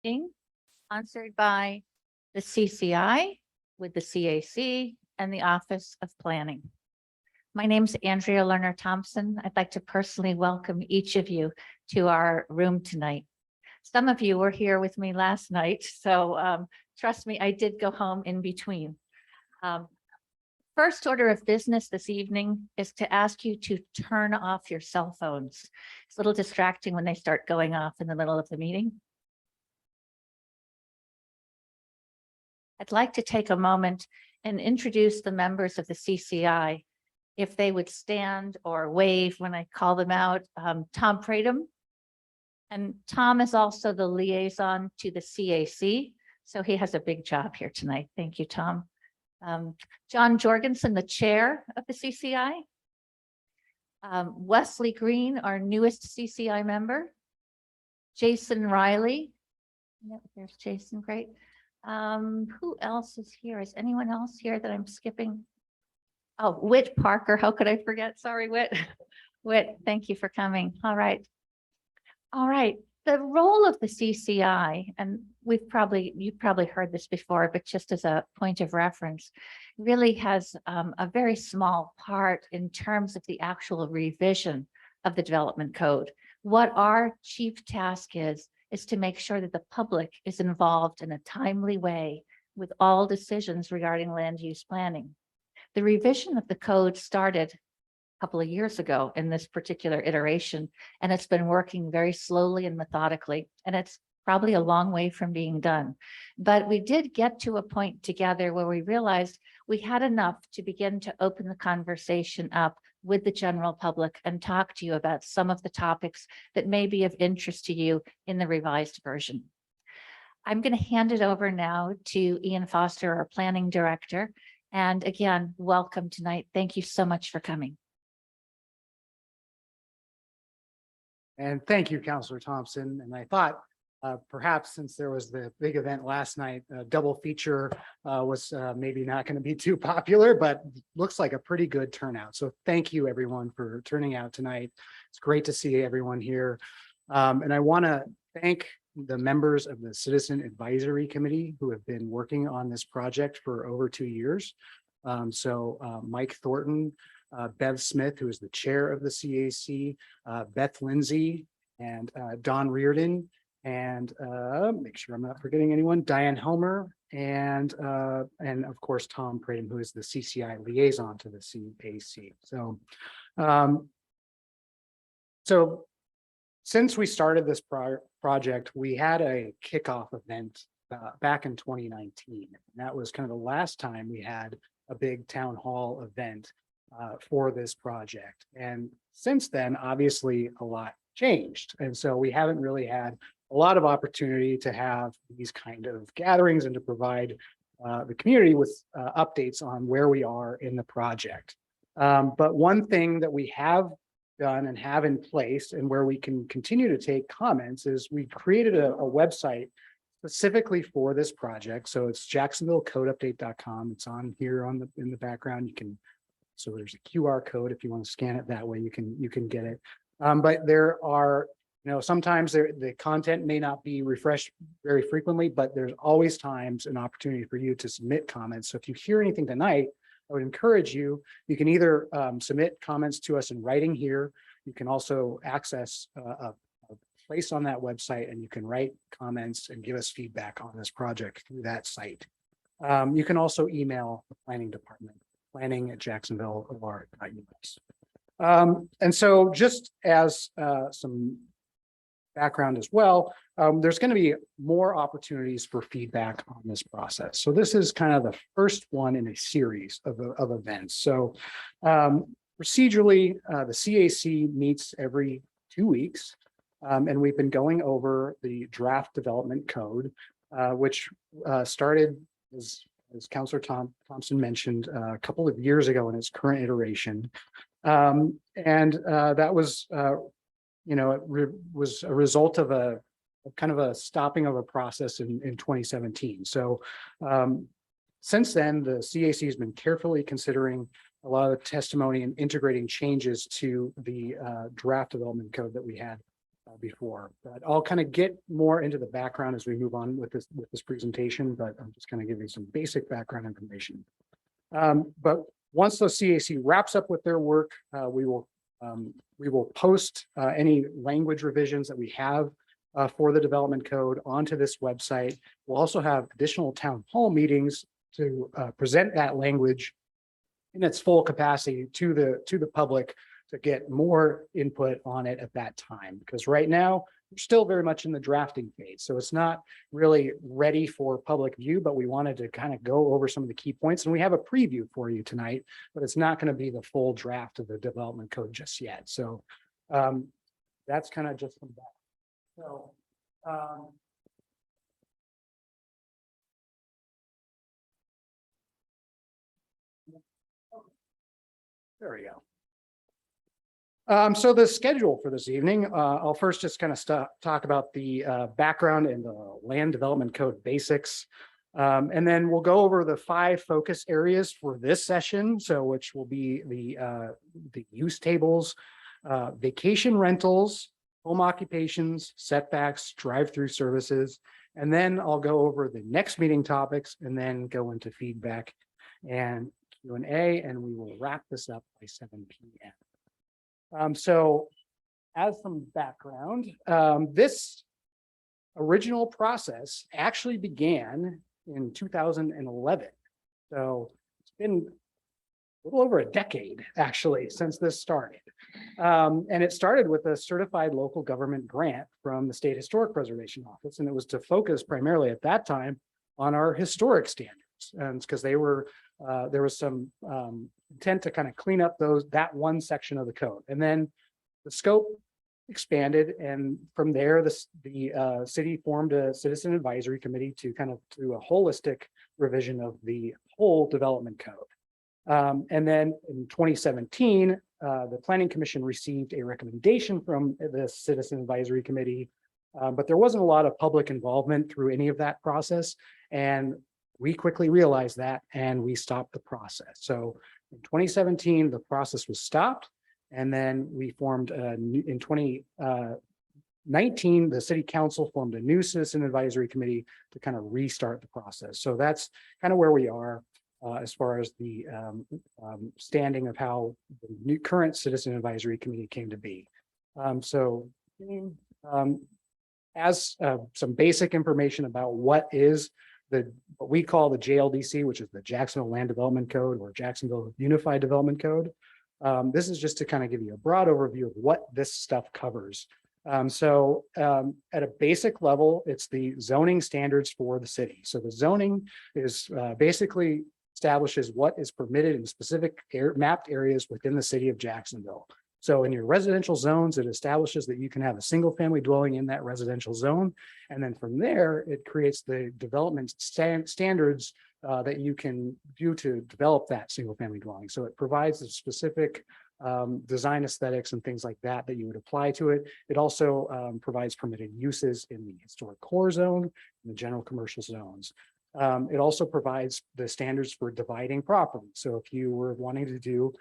meeting sponsored by the CCI with the CAC and the Office of Planning. My name is Andrea Lerner Thompson. I'd like to personally welcome each of you to our room tonight. Some of you were here with me last night, so trust me, I did go home in between. First order of business this evening is to ask you to turn off your cell phones. It's a little distracting when they start going off in the middle of the meeting. I'd like to take a moment and introduce the members of the CCI. If they would stand or wave when I call them out. Tom Pradum. And Tom is also the liaison to the CAC. So he has a big job here tonight. Thank you, Tom. John Jorgensen, the chair of the CCI. Wesley Green, our newest CCI member. Jason Riley. Yep, there's Jason, great. Who else is here? Is anyone else here that I'm skipping? Oh, Whit Parker. How could I forget? Sorry, Whit. Whit, thank you for coming. All right. All right. The role of the CCI, and you've probably heard this before, but just as a point of reference, really has a very small part in terms of the actual revision of the development code. What our chief task is to make sure that the public is involved in a timely way with all decisions regarding land use planning. The revision of the code started a couple of years ago in this particular iteration, and it's been working very slowly and methodically, and it's probably a long way from being done. But we did get to a point together where we realized we had enough to begin to open the conversation up with the general public and talk to you about some of the topics that may be of interest to you in the revised version. I'm going to hand it over now to Ian Foster, our planning director. And again, welcome tonight. Thank you so much for coming. And thank you, Councilor Thompson. And I thought perhaps since there was the big event last night, a double feature was maybe not going to be too popular, but looks like a pretty good turnout. So thank you everyone for turning out tonight. It's great to see everyone here. And I want to thank the members of the Citizen Advisory Committee who have been working on this project for over 2 years. Mike Thornton, Bev Smith, who is the chair of the CAC, Beth Lindsay, and Don Reardon, and make sure I'm not forgetting anyone, Diane Helmer, and of course, Tom Pradum, who is the CCI liaison to the CAC. So since we started this project, we had a kickoff event back in 2019. And that was kind of the last time we had a big town hall event for this project. And since then, obviously, a lot changed. And so we haven't really had a lot of opportunity to have these kind of gatherings and to provide the community with updates on where we are in the project. But one thing that we have done and have in place and where we can continue to take comments is we created a website specifically for this project. So it's jacksonvillecodeupdate.com. It's on here in the background. So there's a QR code if you want to scan it that way, you can get it. But there are, sometimes the content may not be refreshed very frequently, but there's always times an opportunity for you to submit comments. So if you hear anything tonight, I would encourage you can either submit comments to us in writing here. You can also access a place on that website and you can write comments and give us feedback on this project through that site. You can also email the planning department, planning@jacksonville.us. And so just as some background as well, there's going to be more opportunities for feedback on this process. So this is kind of the first one in a series of events. So procedurally, the CAC meets every 2 weeks, and we've been going over the draft development code, which started as Councilor Thompson mentioned a couple of years ago in its current iteration. That was it was a result of a kind of a stopping of a process in 2017. So since then, the CAC has been carefully considering a lot of the testimony and integrating changes to the draft development code that we had before, but I'll kind of get more into the background as we move on with this presentation, but I'm just going to give you some basic background information. But once the CAC wraps up with their work, we will post any language revisions that we have for the development code onto this website. We'll also have additional town hall meetings to present that language in its full capacity to the public to get more input on it at that time. Because right now, we're still very much in the drafting phase. So it's not really ready for public view, but we wanted to kind of go over some of the key points. And we have a preview for you tonight, but it's not going to be the full draft of the development code just yet. So that's kind of just some back. So there we go. So the schedule for this evening, I'll first just kind of talk about the background and the land development code basics. And then we'll go over the 5 focus areas for this session. So which will be the use tables, vacation rentals, home occupations, setbacks, drive-through services. And then I'll go over the next meeting topics and then go into feedback and Q&A, and we will wrap this up by 7 p.m. So as some background, this original process actually began in 2011. So it's been a little over a decade actually since this started. And it started with a certified local government grant from the State Historic Preservation Office. And it was to focus primarily at that time on our historic standards. And it's because there was some intent to kind of clean up that one section of the code. And then the scope expanded, and from there the city formed a citizen advisory committee to kind of do a holistic revision of the whole development code. And then in 2017, the Planning Commission received a recommendation from the citizen advisory committee, but there wasn't a lot of public involvement through any of that process. And we quickly realized that, and we stopped the process. So in 2017, the process was stopped. And then we formed in 2019, the city council formed a new citizen advisory committee to kind of restart the process. So that's kind of where we are as far as the standing of how the new current citizen advisory committee came to be. As some basic information about what we call the JLDC, which is the Jacksonville Land Development Code, or Jacksonville Unified Development Code. This is just to kind of give you a broad overview of what this stuff covers. At a basic level, it's the zoning standards for the city. So the zoning is basically establishes what is permitted in specific mapped areas within the city of Jacksonville. So in your residential zones, it establishes that you can have a single family dwelling in that residential zone. And then from there, it creates the development standards that you can do to develop that single family dwelling. So it provides the specific design aesthetics and things like that you would apply to it. It also provides permitted uses in the historic core zone and the general commercial zones. It also provides the standards for dividing property. So if you were wanting to do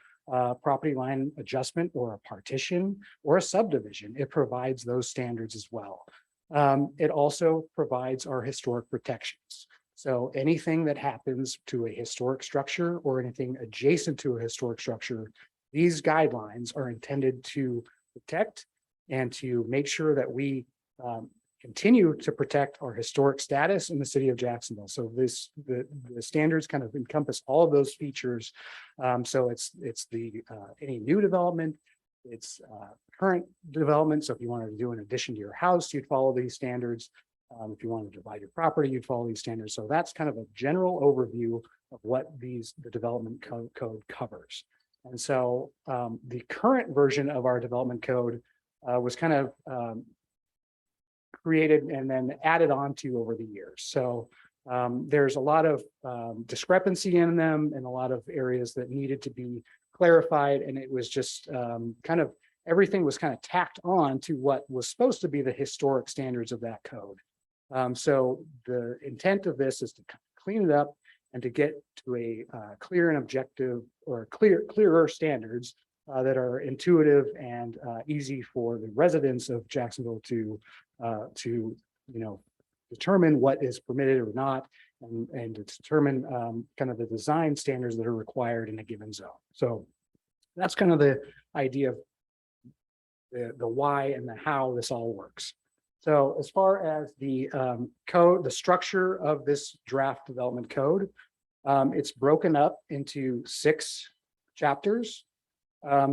property line adjustment or a partition or a subdivision, it provides those standards as well. It also provides our historic protections. So anything that happens to a historic structure or anything adjacent to a historic structure, these guidelines are intended to protect and to make sure that we continue to protect our historic status in the city of Jacksonville. So the standards kind of encompass all of those features. So it's any new development, it's current development. So if you wanted to do an addition to your house, you'd follow these standards. If you wanted to divide your property, you'd follow these standards. So that's kind of a general overview of what the development code covers. And so the current version of our development code was kind of created and then added on to over the years. So there's a lot of discrepancy in them and a lot of areas that needed to be clarified. And it was just everything was kind of tacked on to what was supposed to be the historic standards of that code. So the intent of this is to clean it up and to get to a clear and objective or clearer standards that are intuitive and easy for the residents of Jacksonville to determine what is permitted or not, and to determine kind of the design standards that are required in a given zone. So that's kind of the idea of the why and the how this all works. So as far as the code, the structure of this draft development code, it's broken up into 6 chapters.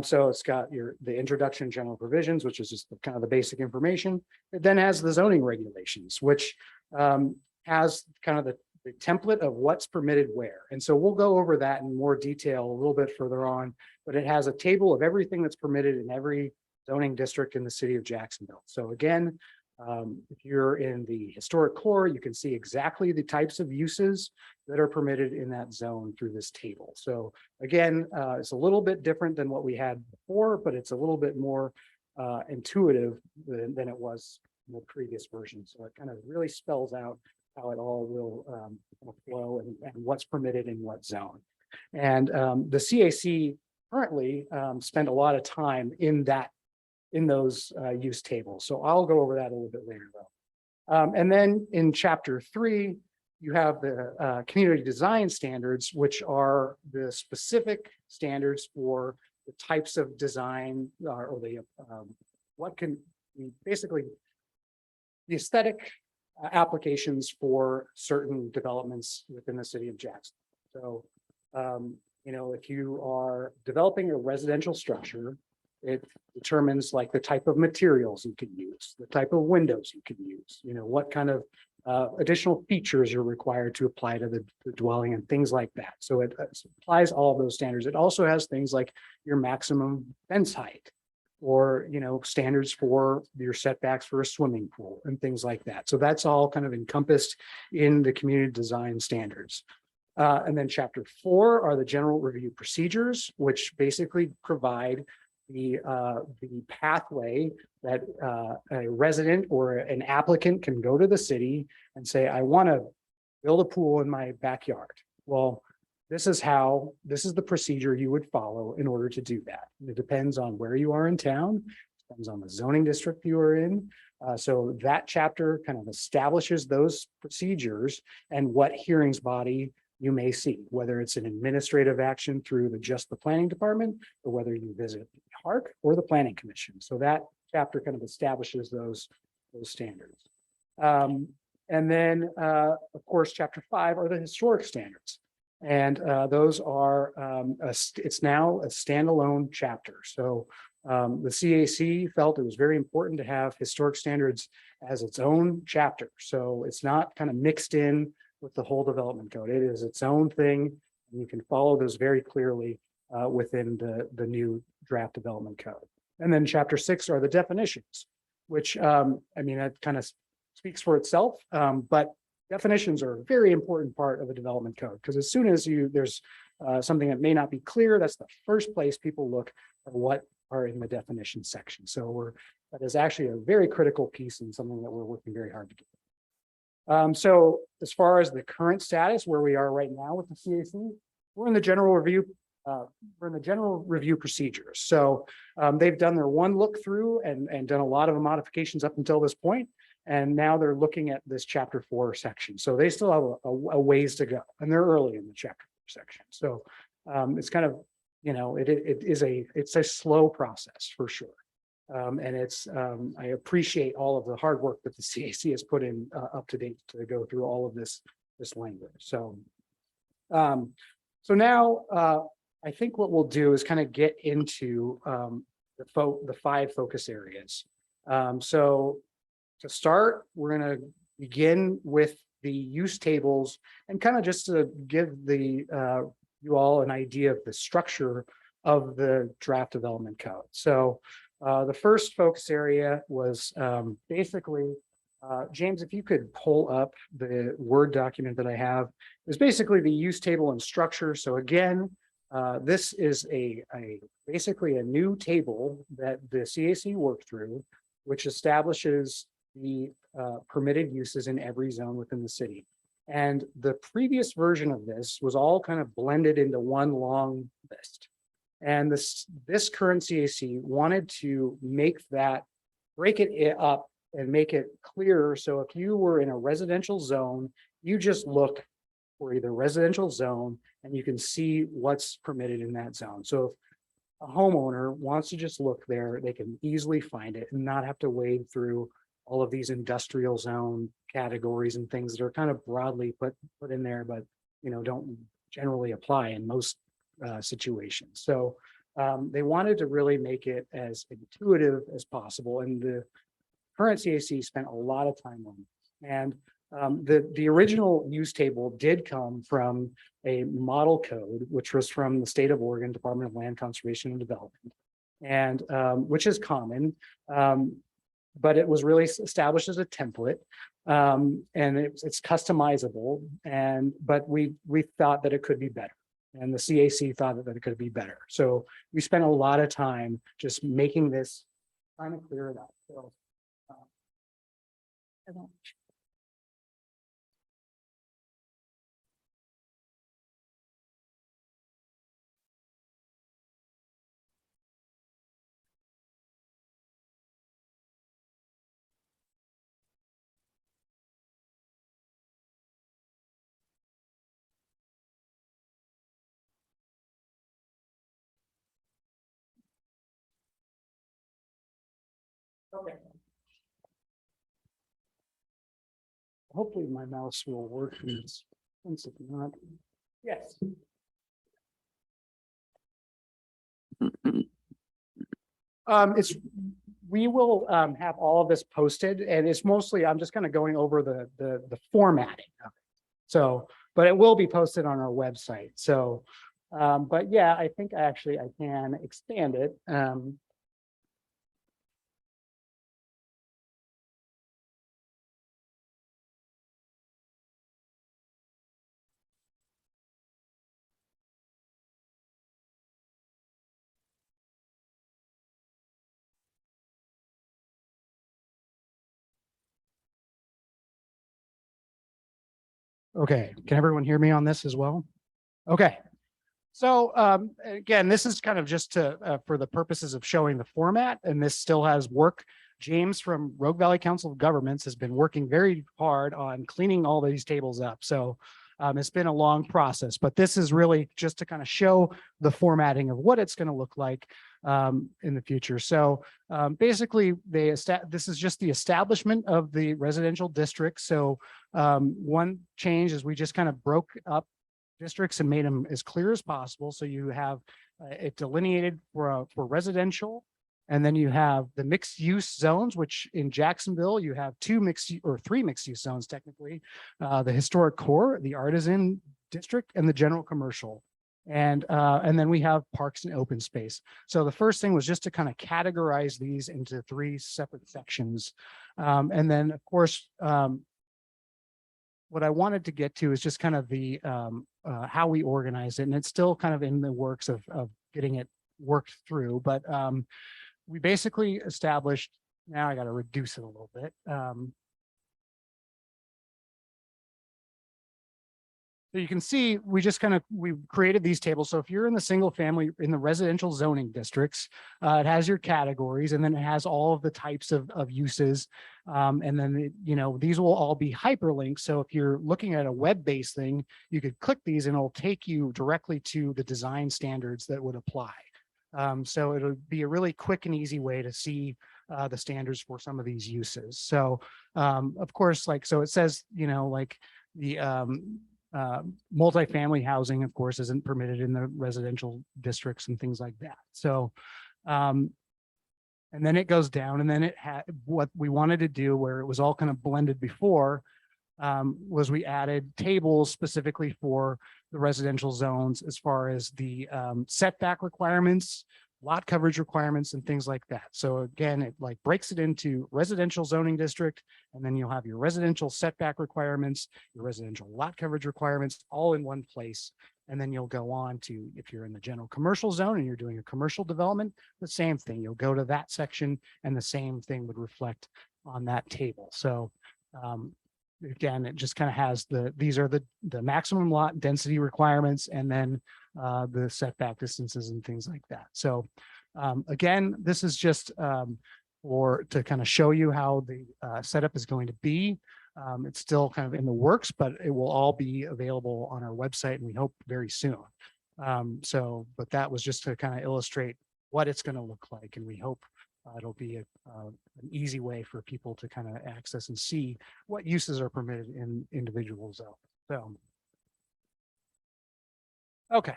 So it's got the introduction, general provisions, which is just kind of the basic information. It then has the zoning regulations, which has kind of the template of what's permitted where. And so we'll go over that in more detail a little bit further on, but it has a table of everything that's permitted in every zoning district in the city of Jacksonville. So again, if you're in the historic core, you can see exactly the types of uses that are permitted in that zone through this table. So again, it's a little bit different than what we had before, but it's a little bit more intuitive than it was in the previous version. So it kind of really spells out how it all will flow and what's permitted in what zone. And the CAC currently spend a lot of time in those use tables. So I'll go over that a little bit later though. And then in chapter 3, you have the community design standards, which are the specific standards for the types of design or the what can basically the aesthetic applications for certain developments within the city of Jackson. So, if you are developing a residential structure, it determines like the type of materials you can use, the type of windows you can use, what kind of additional features are required to apply to the dwelling and things like that. So it applies all of those standards. It also has things like your maximum fence height or, standards for your setbacks for a swimming pool and things like that. So that's all kind of encompassed in the community design standards. And then chapter 4 are the general review procedures, which basically provide the pathway that a resident or an applicant can go to the city and say, I want to build a pool in my backyard. Well, this is the procedure you would follow in order to do that. It depends on where you are in town, depends on the zoning district you are in. So that chapter kind of establishes those procedures and what hearings body you may see, whether it's an administrative action through just the planning department, or whether you visit the HARC or the planning commission. So that chapter kind of establishes those standards. And then, of course, chapter 5 are the historic standards. And those are, it's now a standalone chapter. So the CAC felt it was very important to have historic standards as its own chapter. So it's not kind of mixed in with the whole development code. It is its own thing. And you can follow those very clearly within the new draft development code. And then chapter 6 are the definitions, which, that kind of speaks for itself, but definitions are a very important part of the development code, because as soon as there's something that may not be clear, that's the first place people look at what are in the definition section. So that is actually a very critical piece and something that we're working very hard to get. So as far as the current status, where we are right now with the CAC, we're in the general review. We're in the general review procedures. So they've done their one look through and done a lot of modifications up until this point. And now they're looking at this chapter 4 section. So they still have a ways to go, and they're early in the chapter 4 section. So it's kind of, it's a slow process for sure. And I appreciate all of the hard work that the CAC has put in up to date to go through all of this language. So, now I think what we'll do is kind of get into the 5 focus areas. So to start, we're going to begin with the use tables and kind of just to give you all an idea of the structure of the draft development code. So the first focus area was basically, James, if you could pull up the Word document that I have, is basically the use table and structure. So again, this is basically a new table that the CAC worked through, which establishes the permitted uses in every zone within the city. And the previous version of this was all kind of blended into one long list. And this current CAC wanted to break it up and make it clearer. So if you were in a residential zone, you just look for either residential zone and you can see what's permitted in that zone. So if a homeowner wants to just look there, they can easily find it and not have to wade through all of these industrial zone categories and things that are kind of broadly put in there, but don't generally apply in most situations. So they wanted to really make it as intuitive as possible, and the current CAC spent a lot of time on it. And the original use table did come from a model code, which was from the state of Oregon Department of Land Conservation and Development, and which is common, but it was really established as a template, and it's customizable. But we thought that it could be better, and the CAC thought that it could be better. So we spent a lot of time just making this, trying to clear it up. So, I won't. Okay. Hopefully my mouse will work in this. Once it's not. Yes. We will have all of this posted, and it's mostly, I'm just kind of going over the formatting of it. So, but it will be posted on our website. So, but yeah, I think I can expand it. Okay, can everyone hear me on this as well? Okay. So again, this is kind of just for the purposes of showing the format, and this still has work. James from Rogue Valley Council of Governments has been working very hard on cleaning all these tables up. So it's been a long process, but this is really just to kind of show the formatting of what it's going to look like in the future. So basically, this is just the establishment of the residential district. So one change is we just kind of broke up districts and made them as clear as possible. So you have it delineated for residential, and then you have the mixed use zones, which in Jacksonville, you have three mixed use zones, technically, the historic core, the artisan district, and the general commercial. And then we have parks and open space. So the first thing was just to kind of categorize these into three separate sections. And then of course, what I wanted to get to is just kind of the how we organize it, and it's still kind of in the works of getting it worked through. But we basically established. Now I got to reduce it a little bit. So you can see we created these tables. So if you're in the single family in the residential zoning districts, it has your categories, and then it has all of the types of uses. And then, these will all be hyperlinked. So if you're looking at a web-based thing, you could click these and it'll take you directly to the design standards that would apply. So it'll be a really quick and easy way to see the standards for some of these uses. So of course, so it says, the multifamily housing, of course, isn't permitted in the residential districts and things like that. So, and then it goes down, and then it had what we wanted to do, where it was all kind of blended before, was we added tables specifically for the residential zones as far as the setback requirements, lot coverage requirements, and things like that. So again, it breaks it into residential zoning district, and then you'll have your residential setback requirements, your residential lot coverage requirements, all in one place. And then you'll go on to, if you're in the general commercial zone and you're doing a commercial development, the same thing. You'll go to that section, and the same thing would reflect on that table. So again, it just kind of has these are the maximum lot density requirements, and then the setback distances and things like that. So again, this is just or to kind of show you how the setup is going to be. It's still kind of in the works, but it will all be available on our website, and we hope very soon. But that was just to kind of illustrate what it's going to look like, and we hope it'll be an easy way for people to kind of access and see what uses are permitted in individual zones. So, okay.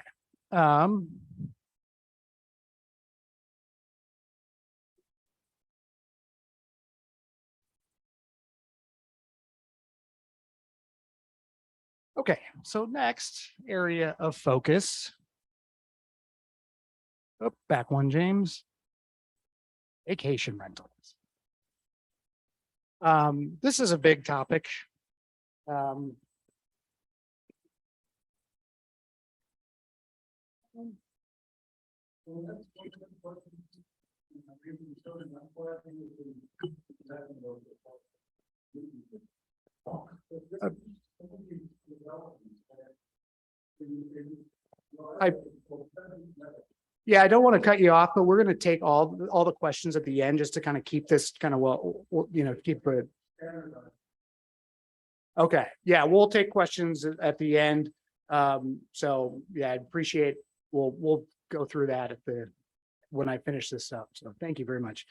Okay, so next area of focus. Oh, back one, James. Vacation rentals. This is a big topic. Yeah, I don't want to cut you off, but we're going to take all the questions at the end just to kind of keep this kind of keep it. Okay, yeah, we'll take questions at the end. So yeah, I appreciate, we'll go through that when I finish this up. So thank you very much.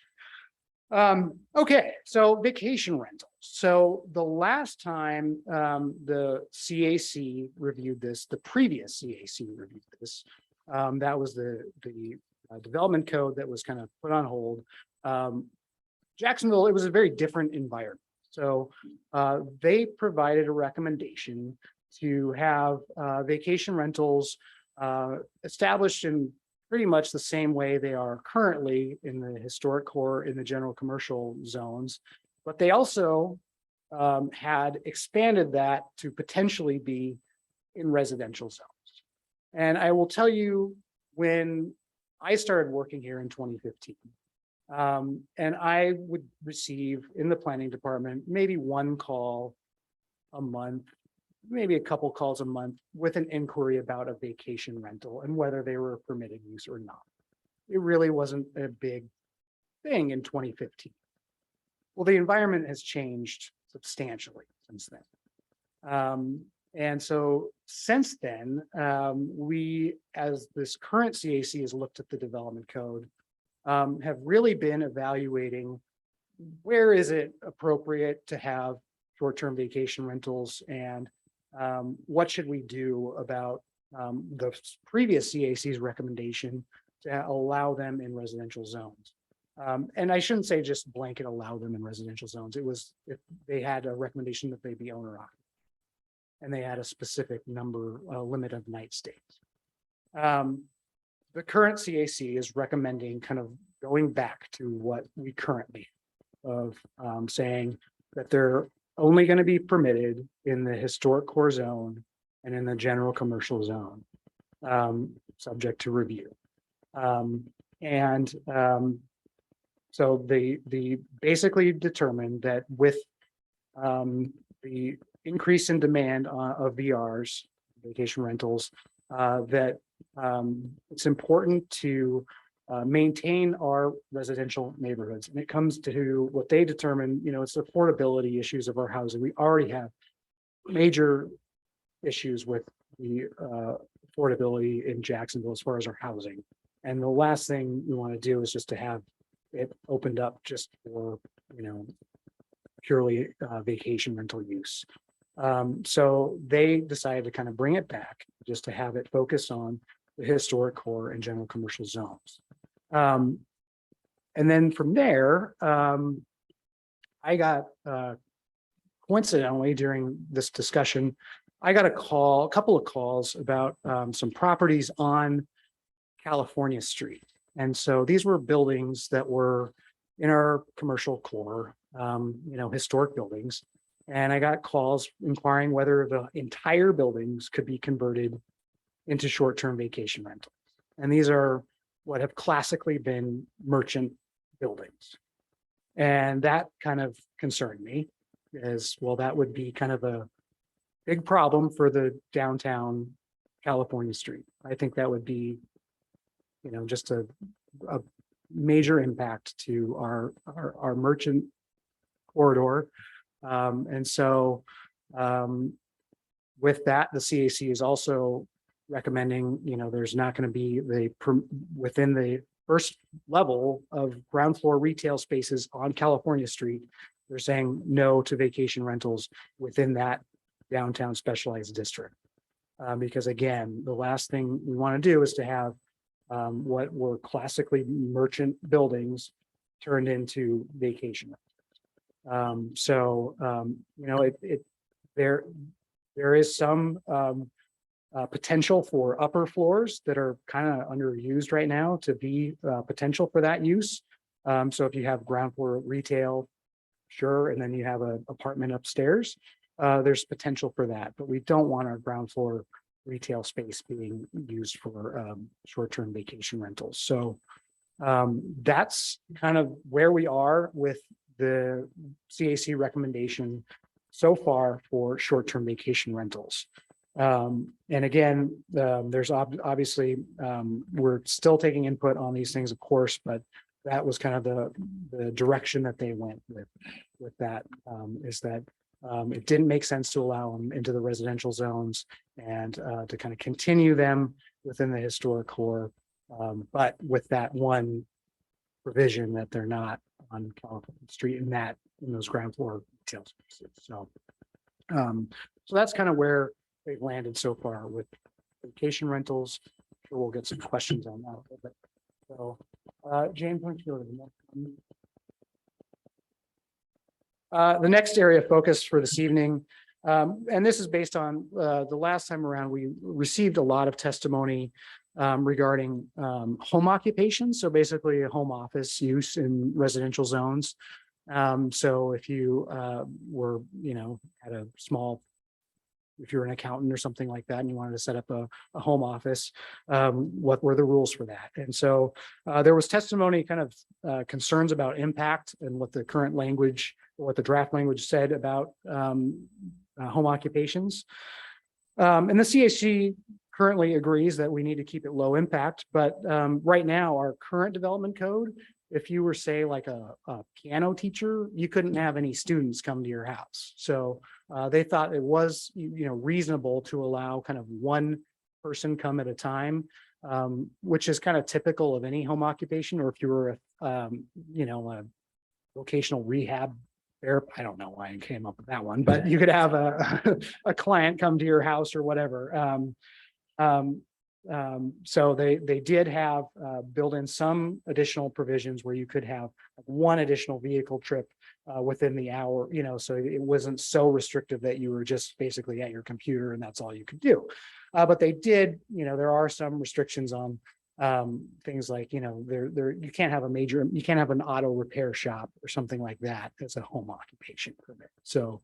Okay, so vacation rentals. So the last time the CAC reviewed this, the previous CAC reviewed this, that was the development code that was kind of put on hold. Jacksonville, it was a very different environment. So they provided a recommendation to have vacation rentals established in pretty much the same way they are currently in the historic core in the general commercial zones, but they also had expanded that to potentially be in residential zones. And I will tell you, when I started working here in 2015, and I would receive in the planning department maybe one call a month, maybe a couple calls a month with an inquiry about a vacation rental and whether they were a permitted use or not. It really wasn't a big thing in 2015. Well, the environment has changed substantially since then. And so since then, we, as this current CAC has looked at the development code, have really been evaluating where is it appropriate to have short-term vacation rentals, and what should we do about the previous CAC's recommendation to allow them in residential zones. And I shouldn't say just blanket allow them in residential zones. It was, if they had a recommendation that they be owner occupied, and they had a specific limit of night stays. The current CAC is recommending kind of going back to what we currently of saying that they're only going to be permitted in the historic core zone and in the general commercial zone, subject to review. So they basically determined that with the increase in demand of VRs, vacation rentals, that it's important to maintain our residential neighborhoods. And it comes to what they determine, it's affordability issues of our housing. We already have major issues with the affordability in Jacksonville as far as our housing. And the last thing we want to do is just to have it opened up just for, purely vacation rental use. So they decided to kind of bring it back just to have it focus on the historic core and general commercial zones. And then from there, I got coincidentally during this discussion, I got a couple of calls about some properties on California Street. And so these were buildings that were in our commercial core, historic buildings. And I got calls inquiring whether the entire buildings could be converted into short-term vacation rentals. And these are what have classically been merchant buildings. And that kind of concerned me, as well, that would be kind of a big problem for the downtown California Street. I think that would be, just a major impact to our merchant corridor. And so with that, the CAC is also recommending, there's not going to be within the first level of ground floor retail spaces on California Street. They're saying no to vacation rentals within that downtown specialized district. Because again, the last thing we want to do is to have what were classically merchant buildings turned into vacation. There is some potential for upper floors that are kind of underused right now to be potential for that use. So if you have ground floor retail, sure, and then you have an apartment upstairs, there's potential for that, but we don't want our ground floor retail space being used for short-term vacation rentals. So that's kind of where we are with the CAC recommendation so far for short-term vacation rentals. And again, there's obviously, we're still taking input on these things, of course, but that was kind of the direction that they went with that, is that it didn't make sense to allow them into the residential zones and to kind of continue them within the historic core, but with that one provision that they're not on California Street in those ground floor retail spaces. So, so that's kind of where they've landed so far with vacation rentals. I'm sure we'll get some questions on that a little bit. So, James, why don't you go to the next one? The next area of focus for this evening, and this is based on the last time around, we received a lot of testimony regarding home occupation. So basically a home office use in residential zones. So if you were, at a small, if you're an accountant or something like that, and you wanted to set up a home office, what were the rules for that? And so there was testimony, kind of concerns about impact and what the current language, what the draft language said about home occupations. And the CAC currently agrees that we need to keep it low impact, but right now our current development code, if you were, say, like a piano teacher, you couldn't have any students come to your house. So they thought it was, reasonable to allow kind of one person come at a time, which is kind of typical of any home occupation. Or if you were a vocational rehab therapist, I don't know why I came up with that one, but you could have a client come to your house or whatever. So they did have built in some additional provisions where you could have one additional vehicle trip within the hour, so it wasn't so restrictive that you were just basically at your computer and that's all you could do. But they did, there are some restrictions on things like, you can't have you can't have an auto repair shop or something like that as a home occupation permit. So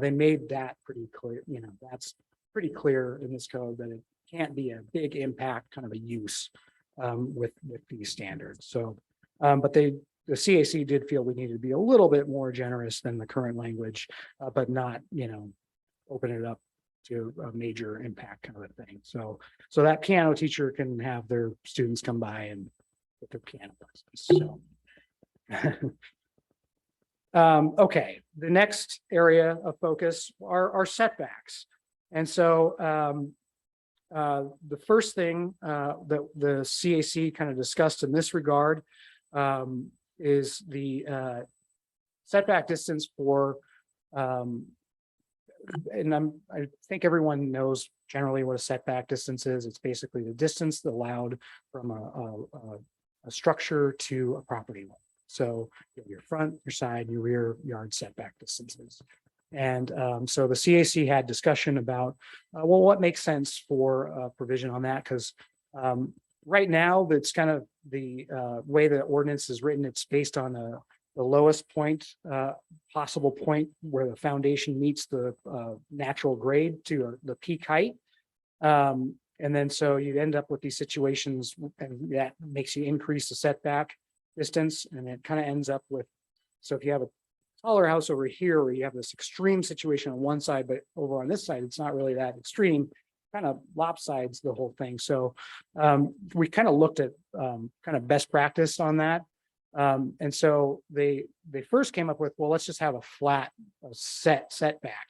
they made that pretty clear, that's pretty clear in this code that it can't be a big impact kind of a use with these standards. So, but the CAC did feel we needed to be a little bit more generous than the current language, but not, open it up to a major impact kind of a thing. So that piano teacher can have their students come by and get their piano lessons. So, okay, the next area of focus are setbacks. And so the first thing that the CAC kind of discussed in this regard is the setback distance for, and I think everyone knows generally what a setback distance is. It's basically the distance allowed from a structure to a property line. So your front, your side, your rear yard setback distances. And so the CAC had discussion about, well, what makes sense for provision on that? Because right now, it's kind of the way the ordinance is written, it's based on the lowest point, possible point where the foundation meets the natural grade to the peak height. And then so you end up with these situations, and that makes you increase the setback distance, and it kind of ends up with, so if you have a taller house over here where you have this extreme situation on one side, but over on this side, it's not really that extreme, kind of lopsides the whole thing. So we kind of looked at kind of best practice on that. And so they first came up with, well, let's just have a flat setback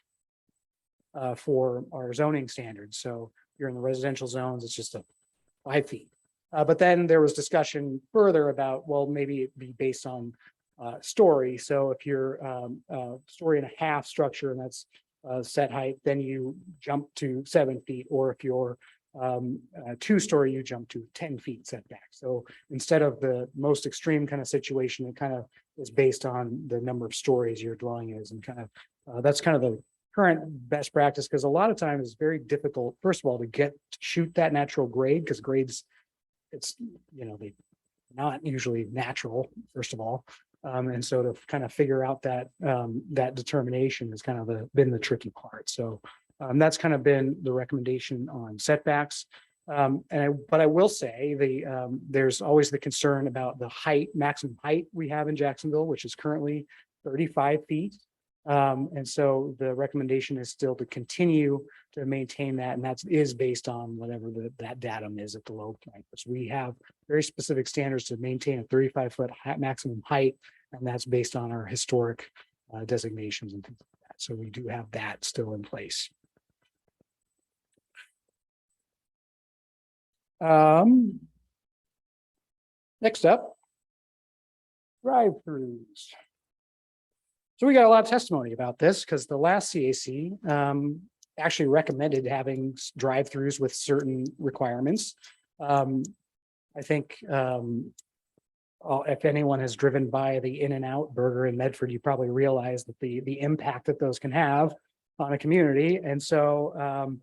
for our zoning standards. So you're in the residential zones, it's just a 5 feet. But then there was discussion further about, well, maybe it'd be based on story. So if you're story and a half structure and that's set height, then you jump to 7 feet, or if you're 2-story, you jump to 10 feet setback. So instead of the most extreme kind of situation, it kind of is based on the number of stories your dwelling is, and kind of that's kind of the current best practice, because a lot of times it's very difficult, first of all, to shoot that natural grade, because grades, it's, they not usually natural, first of all. And so to kind of figure out that that determination has kind of been the tricky part. So that's kind of been the recommendation on setbacks. But I will say there's always the concern about the maximum height we have in Jacksonville, which is currently 35 feet. And so the recommendation is still to continue to maintain that, and that is based on whatever that datum is at the low point. So we have very specific standards to maintain a 35-foot maximum height, and that's based on our historic designations and things like that. So we do have that still in place. Next up, drive-throughs. So we got a lot of testimony about this, because the last CAC actually recommended having drive-throughs with certain requirements. I think if anyone has driven by the In-N-Out burger in Medford, you probably realize that the impact that those can have on a community. And so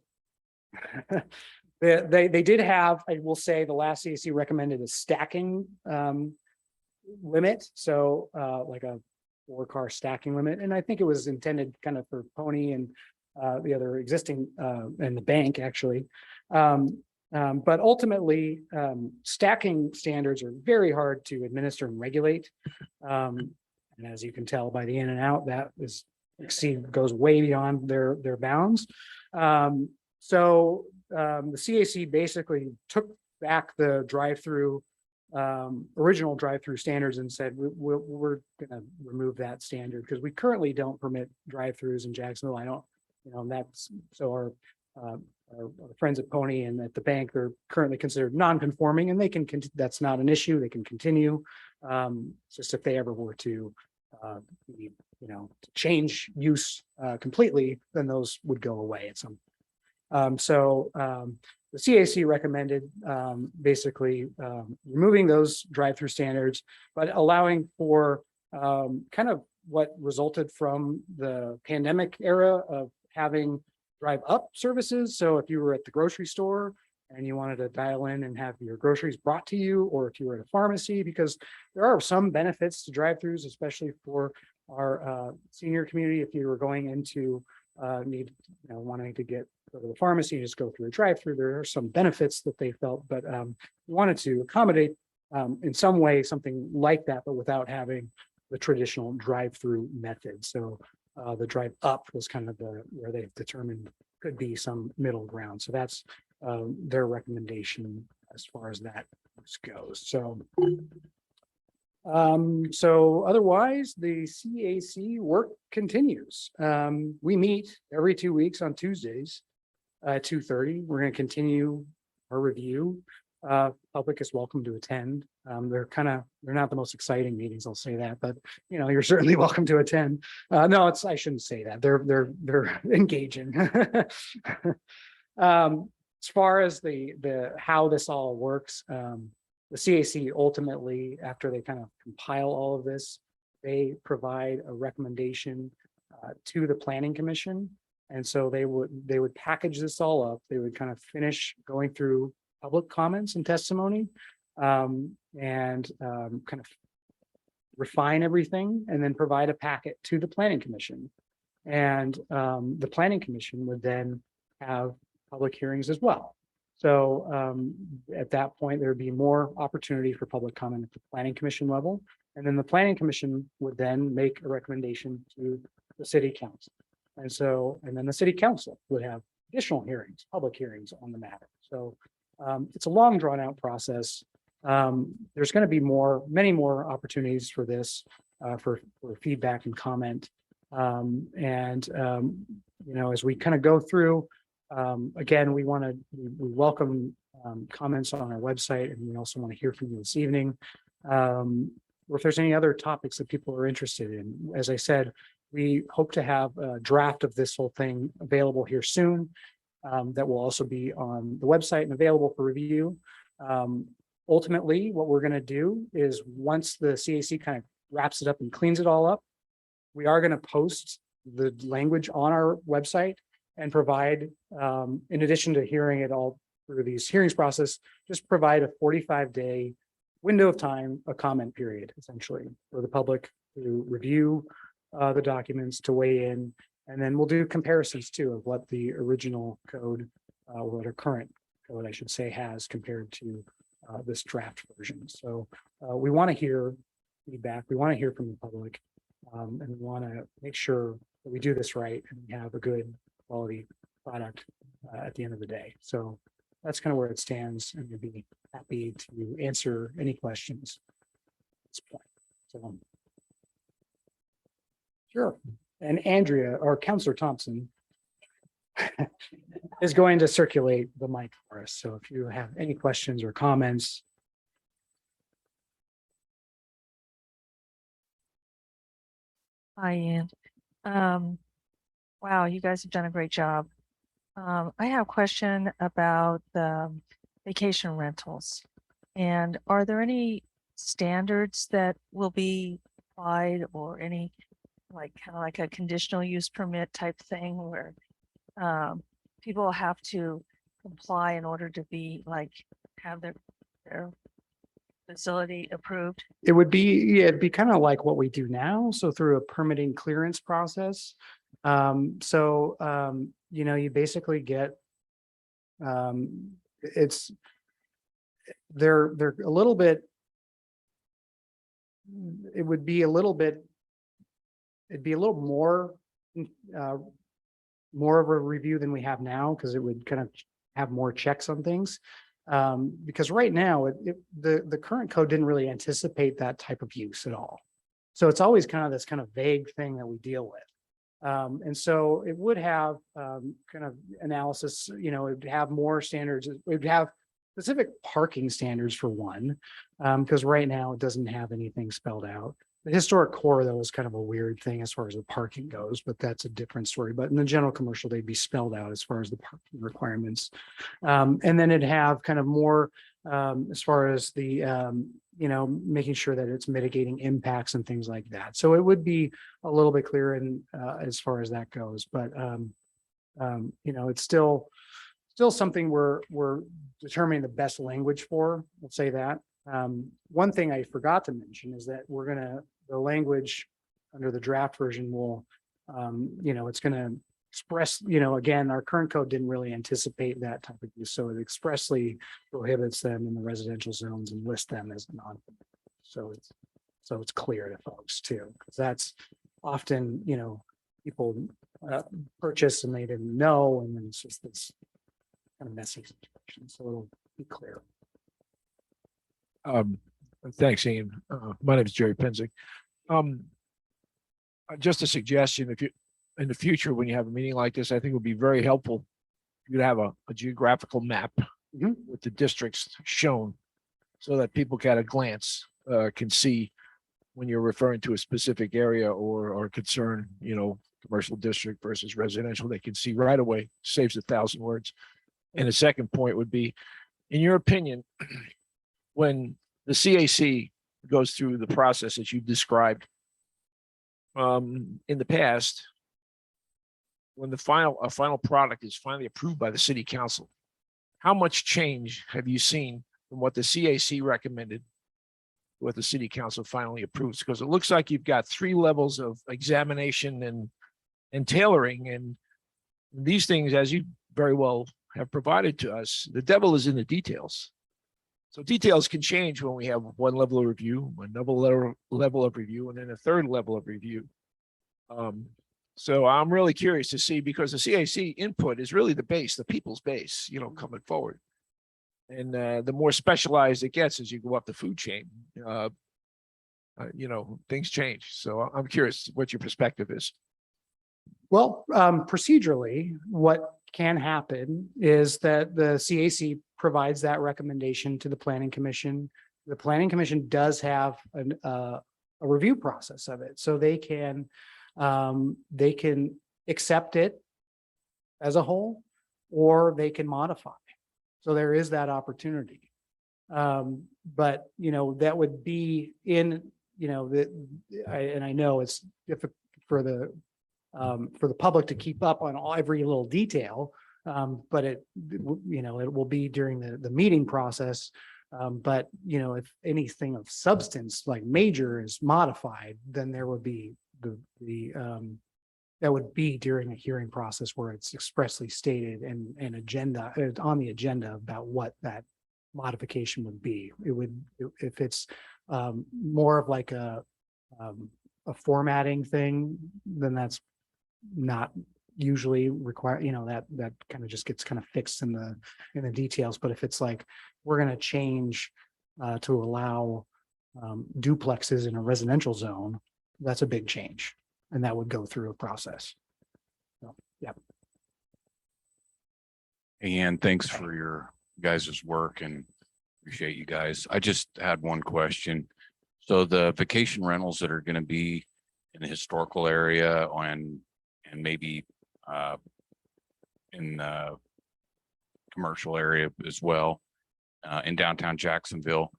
they did have, I will say, the last CAC recommended a stacking limit. So like a 4-car stacking limit. And I think it was intended kind of for Pony and the other existing and the bank, actually. But ultimately, stacking standards are very hard to administer and regulate. And as you can tell by the In-N-Out, that goes way beyond their bounds. So the CAC basically took back the original drive-through standards and said, we're going to remove that standard, because we currently don't permit drive-throughs in Jacksonville. I don't, that's, so our friends at Pony and at the bank, they're currently considered non-conforming, and they can, that's not an issue. They can continue. Just if they ever were to, change use completely, then those would go away at some point. So the CAC recommended basically removing those drive-through standards, but allowing for kind of what resulted from the pandemic era of having drive-up services. So if you were at the grocery store and you wanted to dial in and have your groceries brought to you, or if you were at a pharmacy, because there are some benefits to drive-throughs, especially for our senior community. If you were going into wanting to go to the pharmacy, just go through a drive-through, there are some benefits that they felt, but we wanted to accommodate in some way something like that, but without having the traditional drive-through method. So the drive up was kind of where they determined could be some middle ground. So that's their recommendation as far as that goes. So otherwise, the CAC work continues. We meet every 2 weeks on Tuesdays at 2:30. We're going to continue our review. Public is welcome to attend. They're not the most exciting meetings, I'll say that, but you're certainly welcome to attend. No, I shouldn't say that. They're engaging. As far as the how this all works, the CAC ultimately, after they kind of compile all of this, they provide a recommendation to the Planning Commission. And so they would package this all up. They would kind of finish going through public comments and testimony, and kind of refine everything, and then provide a packet to the Planning Commission. And the Planning Commission would then have public hearings as well. So at that point, there would be more opportunity for public comment at the Planning Commission level. And then the Planning Commission would then make a recommendation to the City Council. And then the City Council would have additional hearings, public hearings on the matter. So it's a long drawn out process. There's going to be many more opportunities for this, for feedback and comment. As we kind of go through, again, we welcome comments on our website, and we also want to hear from you this evening. Or if there's any other topics that people are interested in. As I said, we hope to have a draft of this whole thing available here soon. That will also be on the website and available for review. Ultimately, what we're going to do is once the CAC kind of wraps it up and cleans it all up, we are going to post the language on our website and provide, in addition to hearing it all through these hearings process, just provide a 45-day window of time, a comment period, essentially, for the public to review the documents, to weigh in, and then we'll do comparisons too of what the original code, or what our current code, I should say, has compared to this draft version. So we want to hear feedback. We want to hear from the public, and we want to make sure that we do this right and we have a good quality product at the end of the day. So that's kind of where it stands, and we'd be happy to answer any questions at this point. So, sure. And Andrea, or Councillor Thompson, is going to circulate the mic for us. So if you have any questions or comments. Hi, Ian. Wow, you guys have done a great job. I have a question about the vacation rentals. And are there any standards that will be applied, or any kind of like a conditional use permit type thing where people have to comply in order to be have their facility approved? It would be, yeah, it'd be kind of like what we do now. So through a permitting clearance process. You basically get, they're a little bit, it'd be a little more, more of a review than we have now, because it would kind of have more checks on things. Because right now, the current code didn't really anticipate that type of use at all. So it's always kind of this kind of vague thing that we deal with. And so it would have kind of analysis, it would have more standards. It would have specific parking standards for one, because right now it doesn't have anything spelled out. The historic core, though, is kind of a weird thing as far as the parking goes, but that's a different story. But in the general commercial, they'd be spelled out as far as the parking requirements. And then it'd have kind of more as far as the, making sure that it's mitigating impacts and things like that. So it would be a little bit clearer in, as far as that goes. But, it's still something we're determining the best language for, let's say that. One thing I forgot to mention is that the language under the draft version will, it's going to express, again, our current code didn't really anticipate that type of use. So it expressly prohibits them in the residential zones and lists them as non-permitted. So it's clear to folks too, because that's often, people purchase and they didn't know, and then it's just this kind of messy situation. So it'll be clear. Thanks, Ian. My name is Jerry Penzick. Just a suggestion: if you, in the future, when you have a meeting like this, I think it would be very helpful if you could have a geographical map with the districts shown, so that people at a glance can see when you're referring to a specific area or concern, commercial district versus residential. They can see right away. Saves 1,000 words. And the second point would be, in your opinion, when the CAC goes through the process that you described in the past, when a final product is finally approved by the city council, how much change have you seen from what the CAC recommended to what the city council finally approves? Because it looks like you've got 3 levels of examination and tailoring, and these things, as you very well have provided to us, the devil is in the details. So details can change when we have one level of review, another level of review, and then a third level of review. So I'm really curious to see, because the CAC input is really the base, the people's base, coming forward. And the more specialized it gets as you go up the food chain, things change. So I'm curious what your perspective is. Well, procedurally, what can happen is that the CAC provides that recommendation to the planning commission. The planning commission does have a review process of it, so they can accept it as a whole, or they can modify. So there is that opportunity. But that would be in, and I know it's difficult for the public to keep up on every little detail. But it will be during the meeting process. But if anything of substance like major is modified, then there would be that would be during a hearing process where it's expressly stated and agenda on the agenda about what that modification would be. It would, if it's more of like a formatting thing, then that's not usually required, that kind of just gets kind of fixed in the details. But if it's like, we're going to change to allow duplexes in a residential zone, that's a big change, and that would go through a process. So, yeah. And thanks for your guys' work, and appreciate you guys. I just had one question. So the vacation rentals that are going to be in the historical area and maybe in the commercial area as well, in downtown Jacksonville,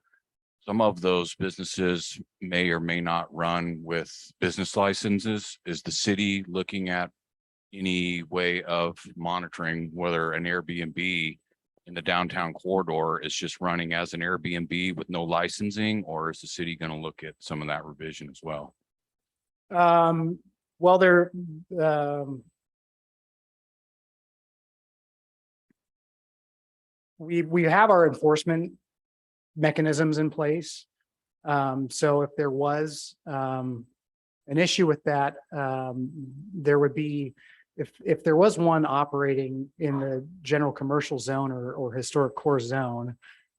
some of those businesses may or may not run with business licenses. Is the city looking at any way of monitoring whether an Airbnb in the downtown corridor is just running as an Airbnb with no licensing, or is the city going to look at some of that revision as well? Well, we have our enforcement mechanisms in place. So if there was an issue with that, there would be, if there was one operating in the general commercial zone or historic core zone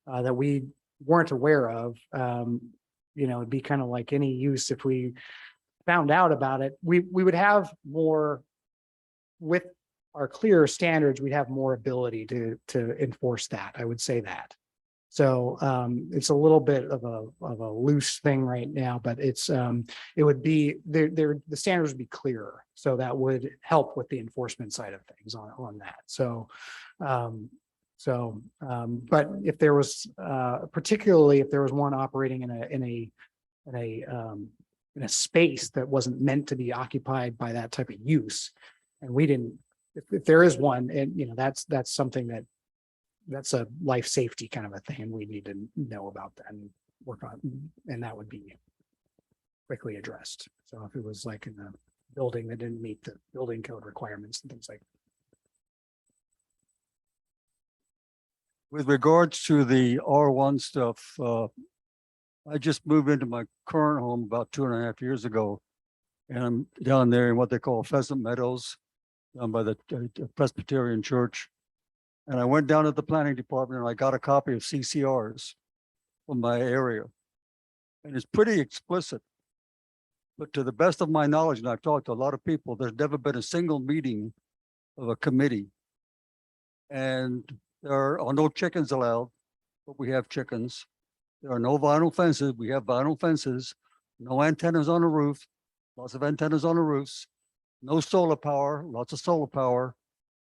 that we weren't aware of, it'd be kind of like any use. If we found out about it, we would have more, with our clearer standards, we'd have more ability to enforce that. I would say that. So it's a little bit of a loose thing right now, but it would be the standards would be clearer. So that would help with the enforcement side of things on that. So but if there was particularly if there was one operating in a space that wasn't meant to be occupied by that type of use, and we didn't, if there is one, and that's something that's a life safety kind of a thing, and we need to know about that and work on, and that would be quickly addressed. So if it was like in a building that didn't meet the building code requirements and things like that. With regards to the R1 stuff, I just moved into my current home about 2.5 years ago. And I'm down there in what they call Pheasant Meadows, down by the Presbyterian Church. And I went down to the planning department and I got a copy of CCRs from my area. And it's pretty explicit. But to the best of my knowledge, and I've talked to a lot of people, there's never been a single meeting of a committee. And there are no chickens allowed, but we have chickens. There are no vinyl fences. We have vinyl fences. No antennas on the roof. Lots of antennas on the roofs. No solar power. Lots of solar power.